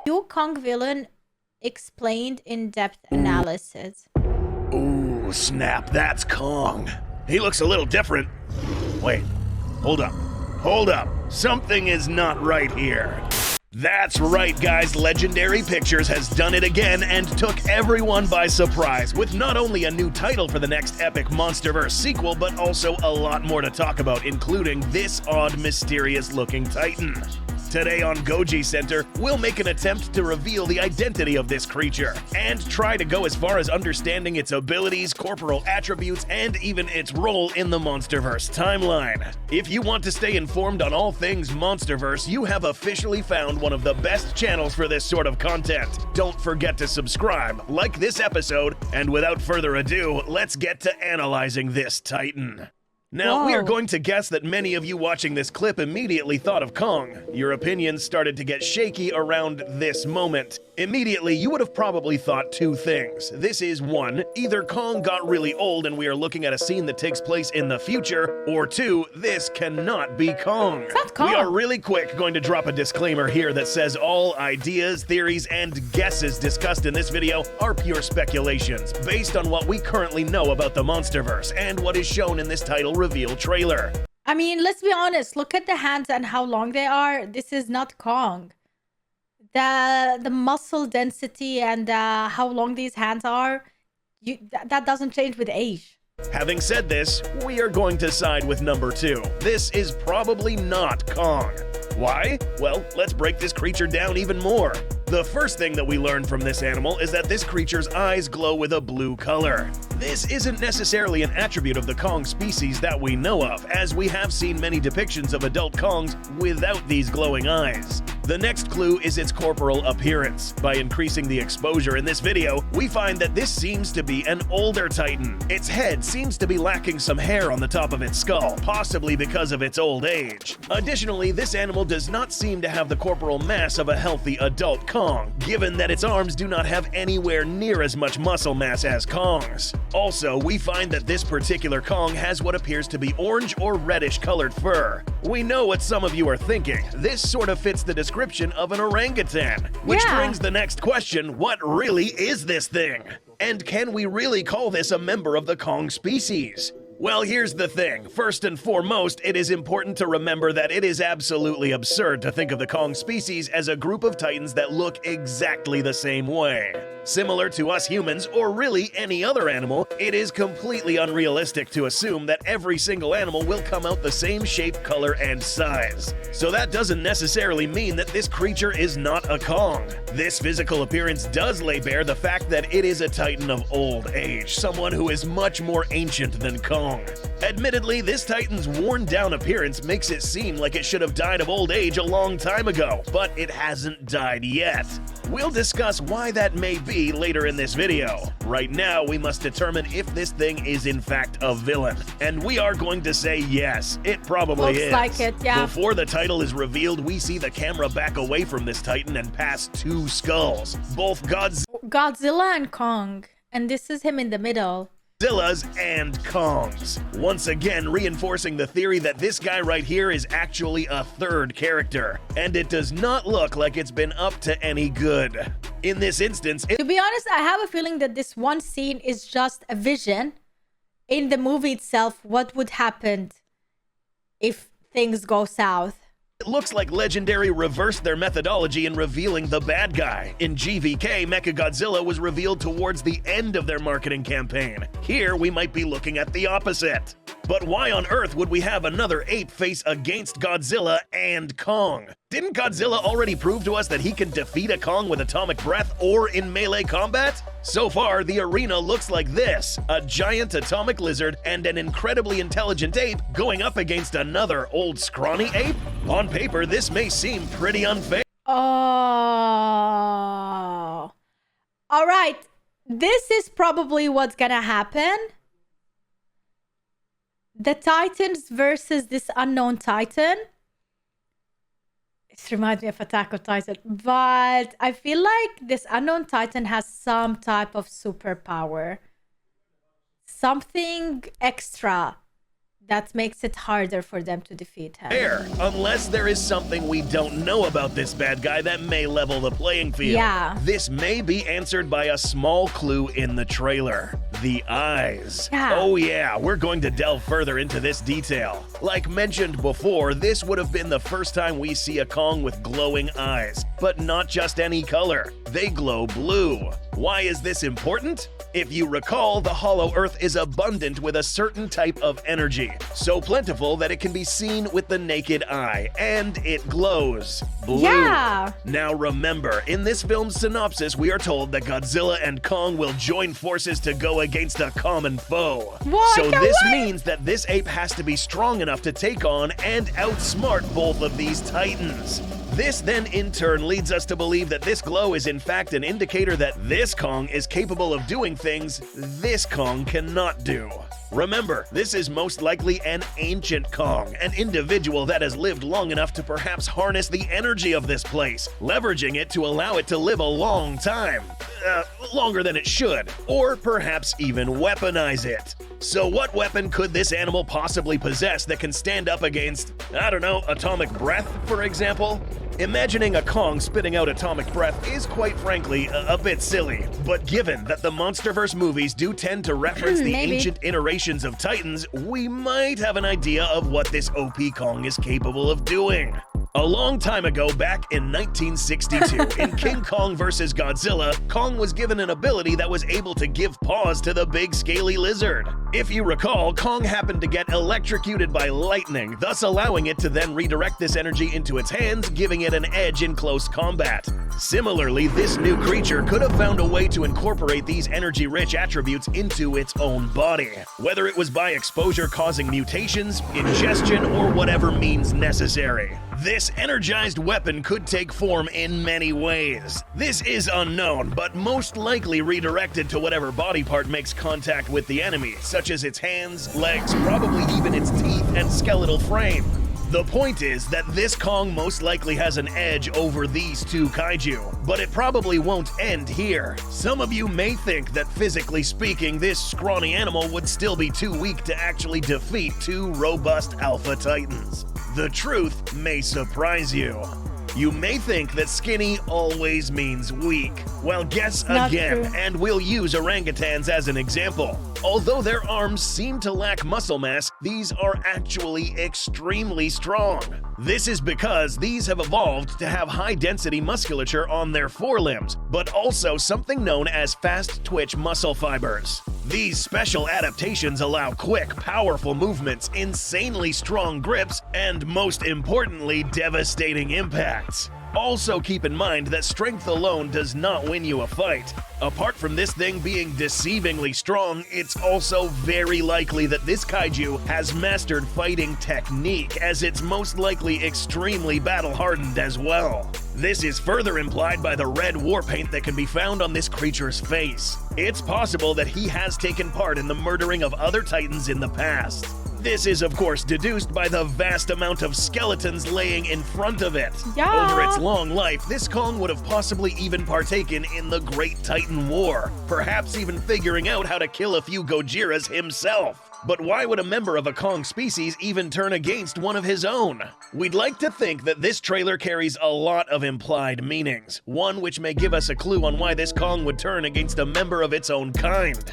New Kong villain explained in-depth analysis. Ooh, snap, that's Kong. He looks a little different. Wait, hold up. Hold up. Something is not right here. That's right, guys. Legendary Pictures has done it again and took everyone by surprise with not only a new title for the next epic MonsterVerse sequel, but also a lot more to talk about, including this odd, mysterious-looking Titan. Today on Goji Center, we'll make an attempt to reveal the identity of this creature and try to go as far as understanding its abilities, corporal attributes, and even its role in the MonsterVerse timeline. If you want to stay informed on all things MonsterVerse, you have officially found one of the best channels for this sort of content. Don't forget to subscribe, like this episode, and without further ado, let's get to analyzing this Titan. Now, we are going to guess that many of you watching this clip immediately thought of Kong. Your opinions started to get shaky around this moment. Immediately, you would have probably thought two things. This is one, either Kong got really old and we are looking at a scene that takes place in the future, or two, this cannot be Kong. It's not Kong. We are really quick going to drop a disclaimer here that says all ideas, theories, and guesses discussed in this video are pure speculations, based on what we currently know about the MonsterVerse and what is shown in this title reveal trailer. I mean, let's be honest. Look at the hands and how long they are. This is not Kong. The muscle density and how long these hands are, that doesn't change with age. Having said this, we are going to side with number two. This is probably not Kong. Why? Well, let's break this creature down even more. The first thing that we learn from this animal is that this creature's eyes glow with a blue color. This isn't necessarily an attribute of the Kong species that we know of, as we have seen many depictions of adult Kongs without these glowing eyes. The next clue is its corporal appearance. By increasing the exposure in this video, we find that this seems to be an older Titan. Its head seems to be lacking some hair on the top of its skull, possibly because of its old age. Additionally, this animal does not seem to have the corporal mass of a healthy adult Kong, given that its arms do not have anywhere near as much muscle mass as Kong's. Also, we find that this particular Kong has what appears to be orange or reddish colored fur. We know what some of you are thinking. This sort of fits the description of an orangutan. Which brings the next question, what really is this thing? And can we really call this a member of the Kong species? Well, here's the thing. First and foremost, it is important to remember that it is absolutely absurd to think of the Kong species as a group of Titans that look exactly the same way. Similar to us humans, or really any other animal, it is completely unrealistic to assume that every single animal will come out the same shape, color, and size. So that doesn't necessarily mean that this creature is not a Kong. This physical appearance does lay bare the fact that it is a Titan of old age, someone who is much more ancient than Kong. Admittedly, this Titan's worn-down appearance makes it seem like it should have died of old age a long time ago, but it hasn't died yet. We'll discuss why that may be later in this video. Right now, we must determine if this thing is in fact a villain. And we are going to say yes, it probably is. Looks like it, yeah. Before the title is revealed, we see the camera back away from this Titan and past two skulls, both Godzilla and Kong. And this is him in the middle. Godzilla's and Kong's. Once again, reinforcing the theory that this guy right here is actually a third character, and it does not look like it's been up to any good. In this instance, To be honest, I have a feeling that this one scene is just a vision. In the movie itself, what would happen if things go south? it looks like Legendary reversed their methodology in revealing the bad guy. In GVK, Mechagodzilla was revealed towards the end of their marketing campaign. Here, we might be looking at the opposite. But why on earth would we have another ape face against Godzilla and Kong? Didn't Godzilla already prove to us that he can defeat a Kong with atomic breath or in melee combat? So far, the arena looks like this: a giant atomic lizard and an incredibly intelligent ape going up against another old scrawny ape? On paper, this may seem pretty unfair. Oh. All right. This is probably what's gonna happen. The Titans versus this unknown Titan. It reminds me of Attack on Titan. But I feel like this unknown Titan has some type of superpower. Something extra that makes it harder for them to defeat him. Fair, unless there is something we don't know about this bad guy that may level the playing field. Yeah. This may be answered by a small clue in the trailer. The eyes. Yeah. Oh yeah, we're going to delve further into this detail. Like mentioned before, this would have been the first time we see a Kong with glowing eyes. But not just any color. They glow blue. Why is this important? If you recall, the Hollow Earth is abundant with a certain type of energy, so plentiful that it can be seen with the naked eye, and it glows blue. Yeah. Now remember, in this film's synopsis, we are told that Godzilla and Kong will join forces to go against a common foe. What? So No this way. means that this ape has to be strong enough to take on and outsmart both of these titans. This then in turn leads us to believe that this glow is in fact an indicator that this Kong is capable of doing things this Kong cannot do. Remember, this is most likely an ancient Kong, an individual that has lived long enough to perhaps harness the energy of this place, leveraging it to allow it to live a long time. Longer than it should, or perhaps even weaponize it. So what weapon could this animal possibly possess that can stand up against, I don't know, atomic breath, for example? Imagining a Kong spitting out atomic breath is quite frankly a bit silly, but given that the MonsterVerse movies do tend to reference the Maybe. ancient iterations of Titans, we might have an idea of what this OP Kong is capable of doing. A long time ago, back in 1962, in King Kong vs. Godzilla, Kong was given an ability that was able to give pause to the big scaly lizard. If you recall, Kong happened to get electrocuted by lightning, thus allowing it to then redirect this energy into its hands, giving it an edge in close combat. Similarly, this new creature could have found a way to incorporate these energy-rich attributes into its own body, whether it was by exposure causing mutations, ingestion, or whatever means necessary. This energized weapon could take form in many ways. This is unknown, but most likely redirected to whatever body part makes contact with the enemy, such as its hands, legs, probably even its teeth and skeletal frame. The point is that this Kong most likely has an edge over these two kaiju, but it probably won't end here. Some of you may think that physically speaking, this scrawny animal would still be too weak to actually defeat two robust alpha titans. The truth may surprise you. You may think that skinny always means weak. Well, guess Not again, true. and we'll use orangutans as an example. Although their arms seem to lack muscle mass, these are actually extremely strong. This is because these have evolved to have high-density musculature on their forelimbs, but also something known as fast-twitch muscle fibers. These special adaptations allow quick, powerful movements, insanely strong grips, and most importantly, devastating impacts. Also keep in mind that strength alone does not win you a fight. Apart from this thing being deceivingly strong, it's also very likely that this kaiju has mastered fighting technique, as it's most likely extremely battle-hardened as well. This is further implied by the red war paint that can be found on this creature's face. It's possible that he has taken part in the murdering of other titans in the past. This is, of course, deduced by the vast amount of skeletons laying in front of it. Yeah. Over its long life, this Kong would have possibly even partaken in the Great Titan War, perhaps even figuring out how to kill a few Gojiras himself. But why would a member of a Kong species even turn against one of his own? We'd like to think that this trailer carries a lot of implied meanings, one which may give us a clue on why this Kong would turn against a member of its own kind.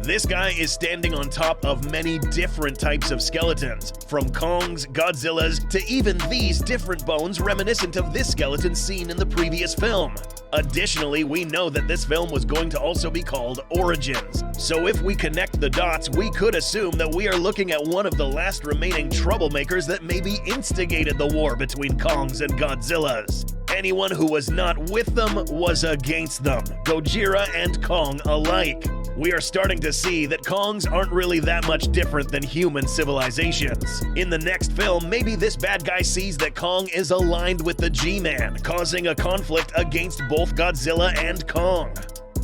This guy is standing on top of many different types of skeletons, from Kongs, Godzillas, to even these different bones reminiscent of this skeleton seen in the previous film. Additionally, we know that this film was going to also be called Origins, so if we connect the dots, we could assume that we are looking at one of the last remaining troublemakers that maybe instigated the war between Kongs and Godzillas. Anyone who was not with them was against them, Gojira and Kong alike. We are starting to see that Kongs aren't really that much different than human civilizations. In the next film, maybe this bad guy sees that Kong is aligned with the G-Man, causing a conflict against both Godzilla and Kong.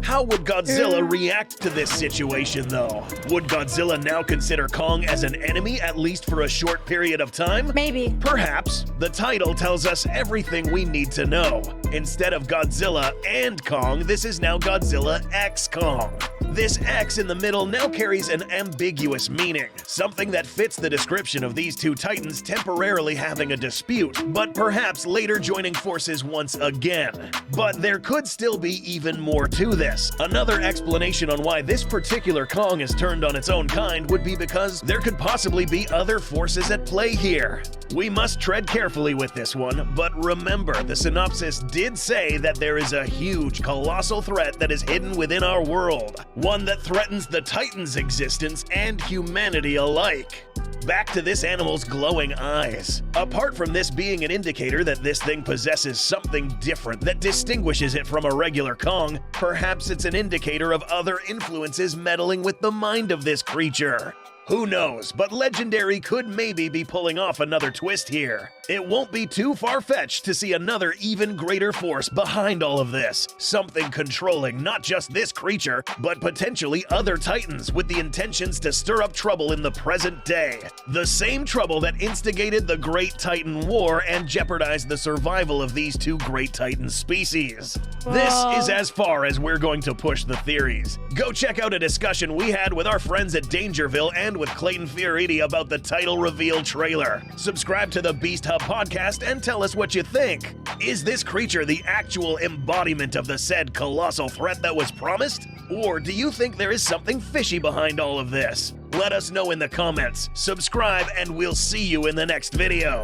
How would Godzilla react to this situation, though? Would Godzilla now consider Kong as an enemy, at least for a short period of time? Maybe. Perhaps. The title tells us everything we need to know. Instead of Godzilla and Kong, this is now Godzilla X Kong. This X in the middle now carries an ambiguous meaning, something that fits the description of these two titans temporarily having a dispute, but perhaps later joining forces once again. But there could still be even more to this. Another explanation on why this particular Kong is turned on its own kind would be because there could possibly be other forces at play here. We must tread carefully with this one, but remember, the synopsis did say that there is a huge, colossal threat that is hidden within our world, one that threatens the Titan's existence and humanity alike. Back to this animal's glowing eyes. Apart from this being an indicator that this thing possesses something different that distinguishes it from a regular Kong, perhaps it's an indicator of other influences meddling with the mind of this creature. Who knows, but Legendary could maybe be pulling off another twist here. It won't be too far-fetched to see another even greater force behind all of this. Something controlling not just this creature, but potentially other titans with the intentions to stir up trouble in the present day. The same trouble that instigated the Great Titan War and jeopardized the survival of these two Great Titan species. This is as far as we're going to push the theories. Go check out a discussion we had with our friends at Dangerville and with Clayton Fioriti about the title reveal trailer. Subscribe to the Beast Hub podcast and tell us what you think. Is this creature the actual embodiment of the said colossal threat that was promised? Or do you think there is something fishy behind all of this? Let us know in the comments. Subscribe and we'll see you in the next video.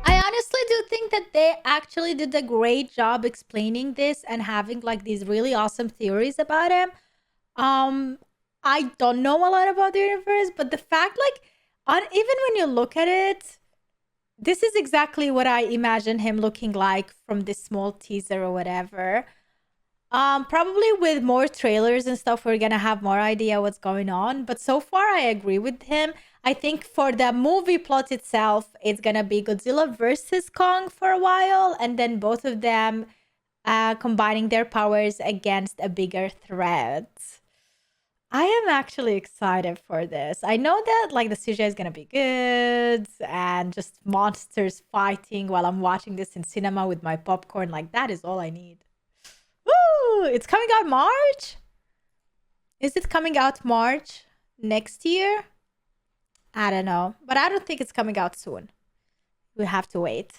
I honestly do think that they actually did a great job explaining this and having like these really awesome theories about him. I don't know a lot about the universe, but the fact, even when you look at it, this is exactly what I imagine him looking like from this small teaser or whatever. Probably with more trailers and stuff, we're gonna have more idea what's going on. But so far, I agree with him. I think for the movie plot itself, it's gonna be Godzilla versus Kong for a while, and then both of them combining their powers against a bigger threat. I am actually excited for this. I know that the CGI is gonna be good and just monsters fighting while I'm watching this in cinema with my popcorn. That is all I need. Woo! It's coming out March? Is it coming out March next year? I don't know. But I don't think it's coming out soon. We have to wait.